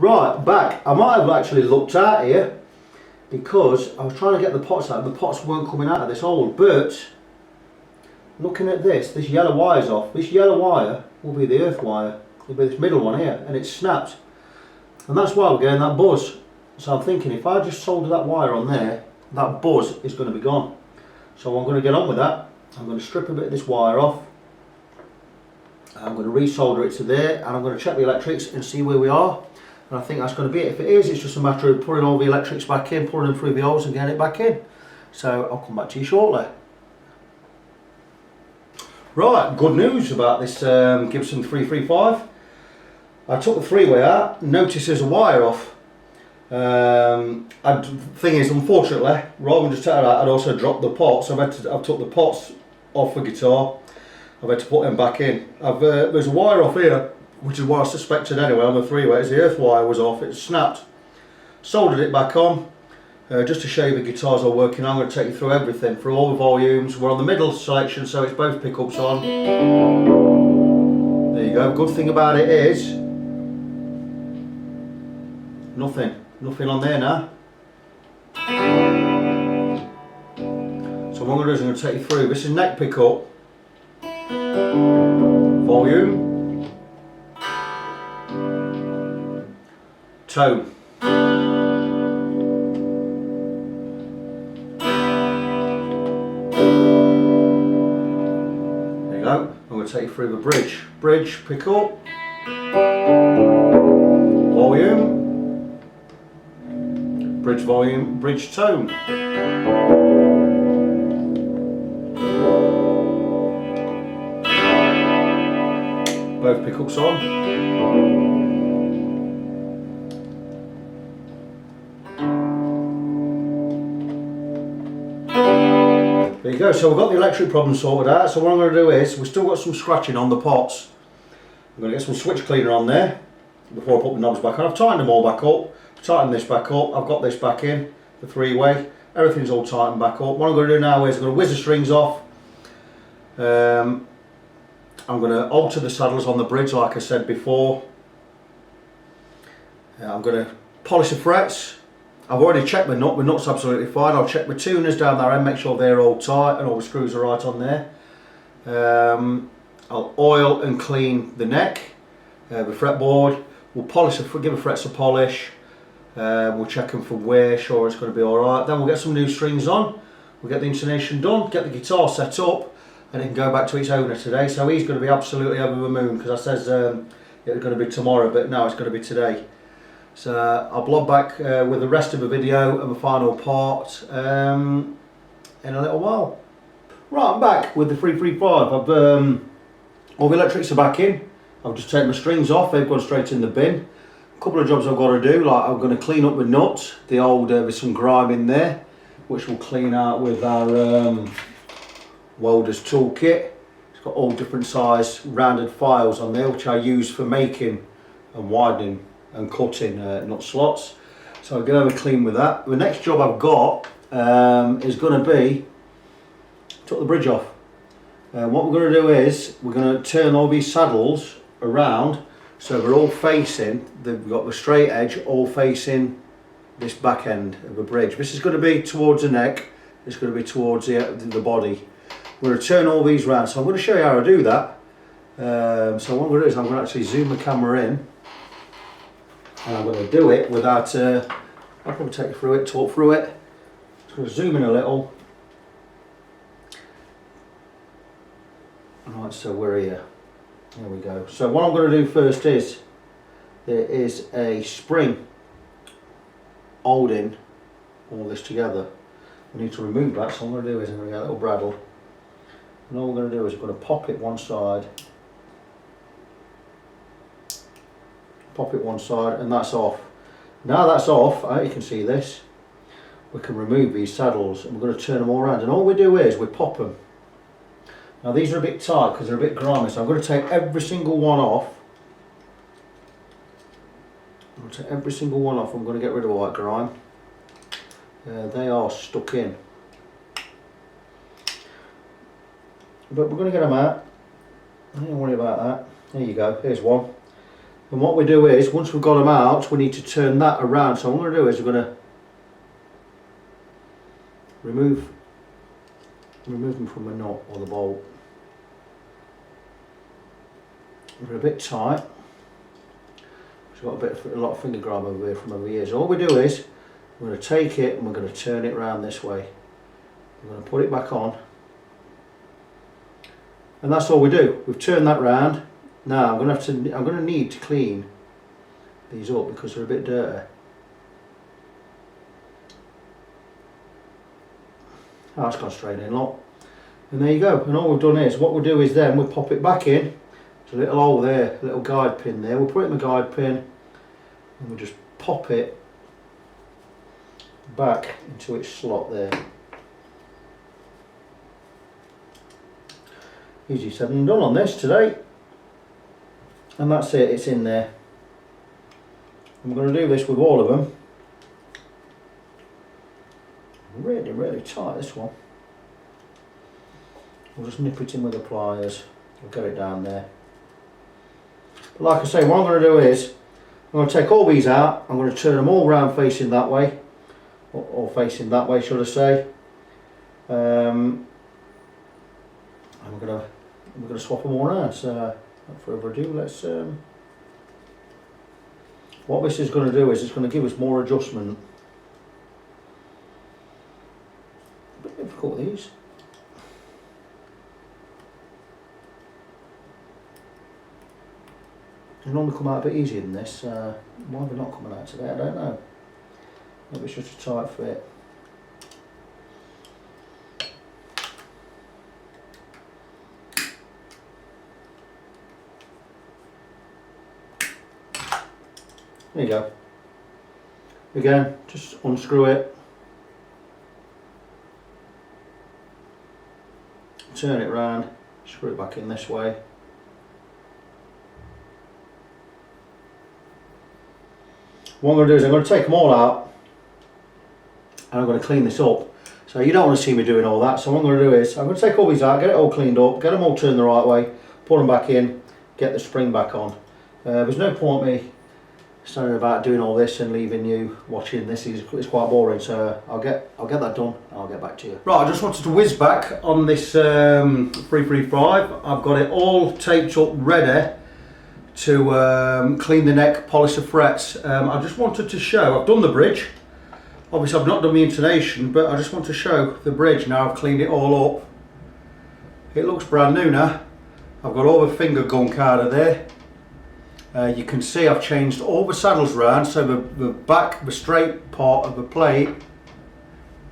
Right, back. I might have actually looked out here because I was trying to get the pots out. The pots weren't coming out of this hole, but looking at this yellow wire's off. This yellow wire will be the earth wire. It'll be this middle one here, and it's snapped. And that's why we're getting that buzz. So I'm thinking if I just solder that wire on there, that buzz is going to be gone. So I'm going to get on with that. I'm going to strip a bit of this wire off. I'm going to resolder it to there, and I'm going to check the electrics and see where we are. And I think that's going to be it. If it is, it's just a matter of putting all the electrics back in, pulling them through the holes and getting it back in. So I'll come back to you shortly. Right, good news about this Gibson 335. I took the three-way out, noticed there's a wire off. The thing is, unfortunately, rather than just take it out, I'd also dropped the pots. I've took the pots off the guitar. I've had to put them back in. There's a wire off here, which is what I suspected anyway on the three-way. The earth wire was off, it snapped. Soldered it back on, just to show you the guitars are working. I'm going to take you through everything, through all the volumes. We're on the middle selection, so it's both pickups on. There you go. Good thing about it is, nothing on there now. So what I'm going to do is I'm going to take you through. This is neck pickup, volume, tone. There you go. I'm going to take you through the bridge pickup, volume, bridge volume, bridge tone. Both pickups on. There you go, so we've got the electric problem sorted out. So what I'm going to do is, we've still got some scratching on the pots. I'm going to get some switch cleaner on there before I put the knobs back on. I've tightened them all back up, tightened this back up, I've got this back in, the three-way. Everything's all tightened back up. What I'm going to do now is I'm going to whiz the strings off. I'm going to alter the saddles on the bridge like I said before. I'm going to polish the frets. I've already checked the nut's absolutely fine. I'll check the tuners down there and make sure they're all tight and all the screws are right on there. I'll oil and clean the neck, the fretboard. We'll polish, give the frets a polish. We'll check them for wear, sure it's going to be alright. Then we'll get some new strings on. We'll get the intonation done, get the guitar set up, and it can go back to its owner today. So he's going to be absolutely over the moon, because I says it was going to be tomorrow, but no, it's going to be today. So I'll blog back with the rest of the video and the final part in a little while. Right, I'm back with the 335. All the electrics are back in. I've just taken the strings off, they've gone straight in the bin. A couple of jobs I've got to do, like I'm going to clean up the nuts. The old, there's some grime in there, which we'll clean out with our welder's toolkit. It's got all different size rounded files on there, which I use for making and widening and cutting nut slots. So I'll go over clean with that. The next job I've got is going to be, took the bridge off. What we're going to do is, we're going to turn all these saddles around so they're all facing, they've got the straight edge all facing this back end of the bridge. This is going to be towards the neck, it's going to be towards the body. We're going to turn all these round, so I'm going to show you how I do that. So what I'm going to do is I'm going to actually zoom the camera in, and I'm going to do it without, I'll probably take you through it, talk through it. Just going to zoom in a little. Right, so we're here. There we go. So what I'm going to do first is, there is a spring holding all this together. We need to remove that, so what I'm going to do is I'm going to get a little bradawl. And all we're going to do is we're going to pop it one side. Pop it one side, and that's off. Now that's off, you can see this. We can remove these saddles, and we're going to turn them all around. And all we do is we pop them. Now these are a bit tight because they're a bit grimy, so I'm going to take every single one off. I'm going to take every single one off. I'm going to get rid of all that grime. They are stuck in. But we're going to get them out. Don't worry about that. There you go, here's one. And what we do is, once we've got them out, we need to turn that around. So what I'm going to do is we're going to remove them from the nut or the bolt. They're a bit tight. We've got a lot of finger grab over here from over here. So what we do is, we're going to take it and we're going to turn it around this way. We're going to put it back on. And that's all we do. We've turned that round. Now I'm going to need to clean these up because they're a bit dirty. Oh, that's gone straight in, look. And there you go. And all we've done is, what we'll do is then we'll pop it back in. There's a little hole there, a little guide pin there. We'll put it in the guide pin and we'll just pop it back into its slot there. Easy said and done on this today. And that's it, it's in there. I'm going to do this with all of them. Really, really tight, this one. We'll just nip it in with the pliers. We'll get it down there. But like I say, what I'm going to do is, I'm going to take all these out. I'm going to turn them all round facing that way. Or facing that way, should I say. And we're going to swap them all around. So, without further ado, let's. What this is going to do is it's going to give us more adjustment. A bit difficult these. They normally come out a bit easier than this. Why they're not coming out today, I don't know. Maybe it's just a tight fit. There you go. Again, just unscrew it. Turn it round, screw it back in this way. What I'm going to do is I'm going to take them all out and I'm going to clean this up. So you don't want to see me doing all that. So what I'm going to do is I'm going to take all these out, get it all cleaned up, get them all turned the right way, put them back in, get the spring back on. There's no point me standing about doing all this and leaving you watching this. It's quite boring, so I'll get that done and I'll get back to you. Right, I just wanted to whiz back on this 335. I've got it all taped up ready to clean the neck, polish the frets. I just wanted to show, I've done the bridge. Obviously I've not done the intonation, but I just want to show the bridge now. I've cleaned it all up. It looks brand new now. I've got all the finger gunk out of there. You can see I've changed all the saddles round, so the back, the straight part of the plate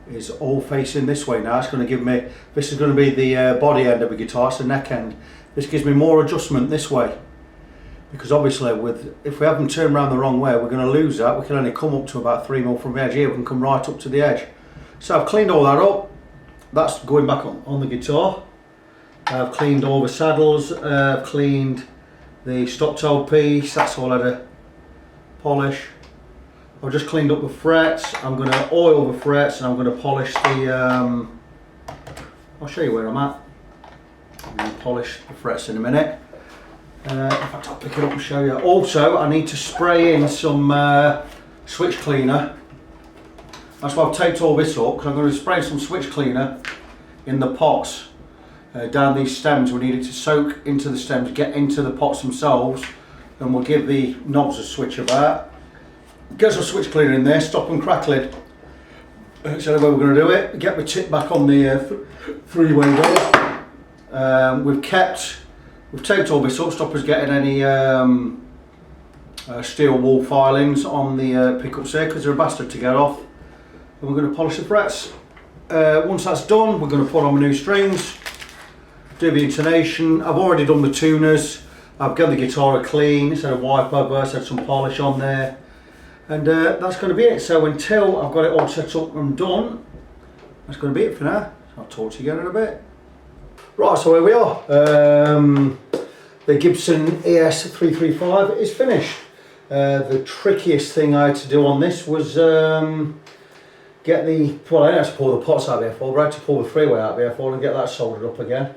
is all facing this way now. It's going to give me, this is going to be the body end of the guitar, it's the neck end. This gives me more adjustment this way, because obviously if we have them turned around the wrong way, we're going to lose that. We can only come up to about 3 mil from the edge. Here we can come right up to the edge. So I've cleaned all that up. That's going back on the guitar. I've cleaned all the saddles, I've cleaned the stop toe piece, that's all I had to polish. I've just cleaned up the frets. I'm going to oil the frets and I'm going to polish the, I'll show you where I'm at. I'm going to polish the frets in a minute. In fact, I'll pick it up and show you. Also, I need to spray in some switch cleaner. That's why I've taped all this up, because I'm going to spray some switch cleaner in the pots. Down these stems. We need it to soak into the stems, get into the pots themselves, and we'll give the knobs a switch about. Get some switch cleaner in there, stop them crackling. So the way we're going to do it, get the tip back on the three-way door. We've taped all this up, stop us getting any steel wool filings on the pickups here, because they're a bastard to get off. And we're going to polish the frets. Once that's done, we're going to put on the new strings. Do the intonation. I've already done the tuners. I've given the guitar a clean, it's had a wipe over, it's had some polish on there. And that's going to be it. So until I've got it all set up and done, that's going to be it for now. I'll talk to you again in a bit. Right, so here we are. The Gibson ES-335 is finished. The trickiest thing I had to do on this was get the, well, I didn't have to pull the pots out of the airfoil, but I had to pull the freeway out of the airfoil and get that soldered up again.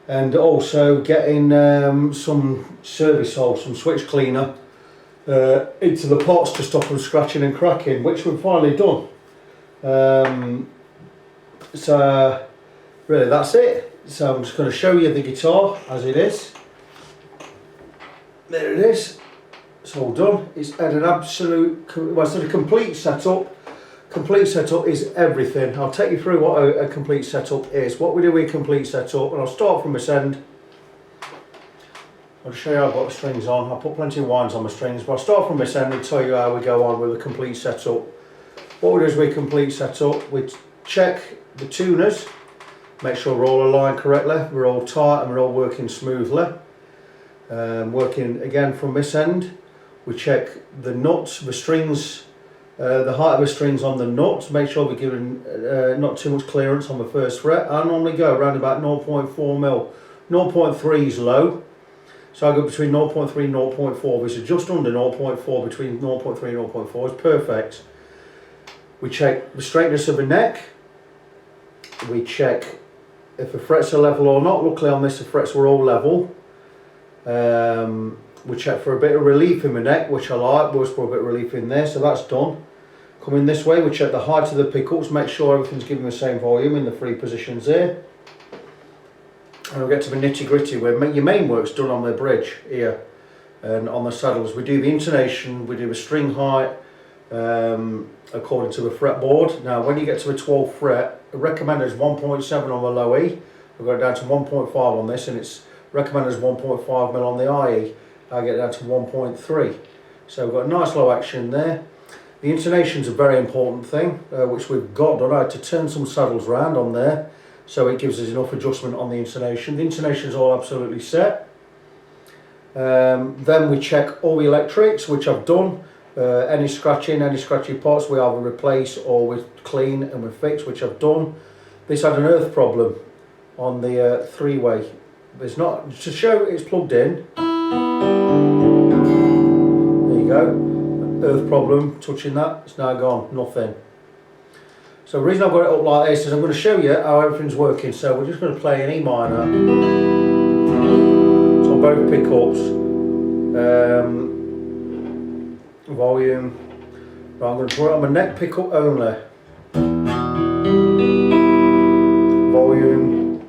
And also getting some service hole, some switch cleaner into the pots to stop them scratching and cracking, which we've finally done. So really that's it. So I'm just going to show you the guitar as it is. There it is. It's all done. It's had an absolute, well, it's a complete setup. Complete setup is everything. I'll take you through what a complete setup is. What we do with a complete setup, and I'll start from this end. I'll show you how I've got the strings on. I'll put plenty of winds on my strings, but I'll start from this end and tell you how we go on with a complete setup. What we do is with a complete setup, we check the tuners, make sure we're all aligned correctly, we're all tight and we're all working smoothly. Working again from this end, we check the nuts, the strings, the height of the strings on the nuts, make sure we're giving not too much clearance on the first fret. I normally go around about 0.4 mil. 0.3 is low, so I go between 0.3 and 0.4, which is just under 0.4, between 0.3 and 0.4 is perfect. We check the straightness of the neck, we check if the frets are level or not. Luckily on this the frets were all level. We check for a bit of relief in the neck, which I like. We'll put a bit of relief in there, so that's done. Coming this way, we check the height of the pickups, make sure everything's giving the same volume in the three positions there. And we'll get to the nitty gritty where your main work's done on the bridge here and on the saddles. We do the intonation, we do the string height according to the fretboard. Now when you get to the 12th fret, the recommended is 1.7 on the low E. We've got it down to 1.5 on this, and it's recommended is 1.5 mil on the IE. I get down to 1.3. So we've got a nice low action there. The intonation's a very important thing, which we've got done. I had to turn some saddles round on there, so it gives us enough adjustment on the intonation. The intonation's all absolutely set. Then we check all the electrics, which I've done. Any scratchy pots we either replace or we clean and we fix, which I've done. This had an earth problem on the three-way. There's not, to show it's plugged in. There you go. Earth problem, touching that, it's now gone, nothing. So the reason I've got it up like this is I'm going to show you how everything's working. So we're just going to play an E minor. It's on both pickups. Volume. Right, I'm going to put it on my neck pickup only. Volume.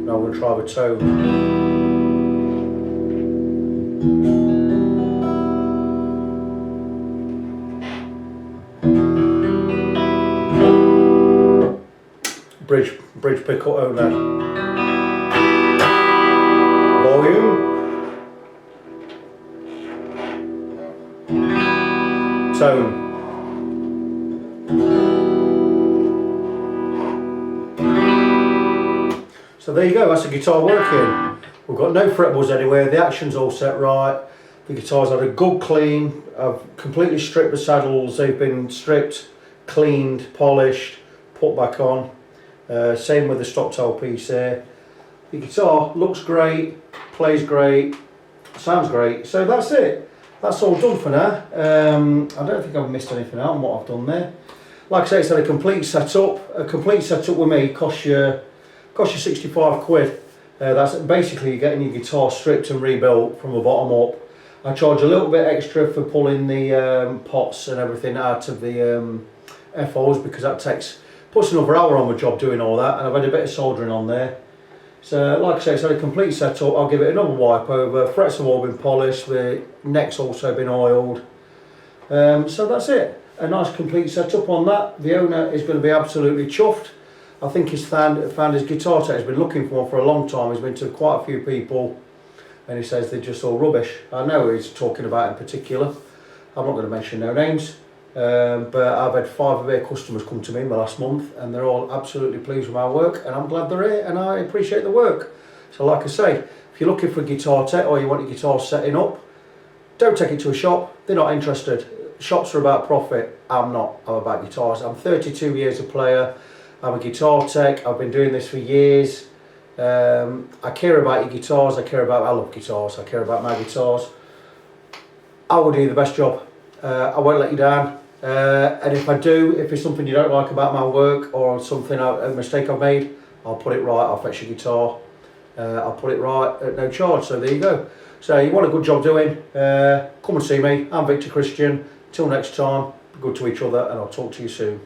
Now I'm going to try the tone. Bridge pickup only. Volume. Tone. So there you go, that's the guitar working. We've got no frettables anywhere, the action's all set right. The guitar's had a good clean. I've completely stripped the saddles, they've been stripped, cleaned, polished, put back on. Same with the stock tail piece there. The guitar looks great, plays great, sounds great. So that's it. That's all done for now. I don't think I've missed anything out on what I've done there. Like I say, it's had a complete setup. A complete setup with me costs you 65 quid. That's basically getting your guitar stripped and rebuilt from the bottom up. I charge a little bit extra for pulling the pots and everything out of the FOs, because that puts another hour on the job doing all that, and I've had a bit of soldering on there. So like I say, it's had a complete setup. I'll give it another wipe over. Frets have all been polished, the neck's also been oiled. So that's it. A nice complete setup on that. The owner is going to be absolutely chuffed. I think he's found his guitar tech. He's been looking for one for a long time. He's been to quite a few people and he says they're just all rubbish. I know who he's talking about in particular. I'm not going to mention no names. But I've had 5 of their customers come to me in the last month and they're all absolutely pleased with my work, and I'm glad they're here and I appreciate the work. So like I say, if you're looking for a guitar tech or you want your guitar setting up, don't take it to a shop. They're not interested. Shops are about profit. I'm not. I'm about guitars. I'm 32 years a player. I'm a guitar tech. I've been doing this for years. I care about your guitars. I love guitars. I care about my guitars. I will do the best job. I won't let you down. And if I do, if there's something you don't like about my work or something, a mistake I've made, I'll put it right. I'll fetch your guitar. I'll put it right at no charge. So there you go. So you want a good job doing, come and see me. I'm Victor Christian. Till next time, be good to each other, and I'll talk to you soon.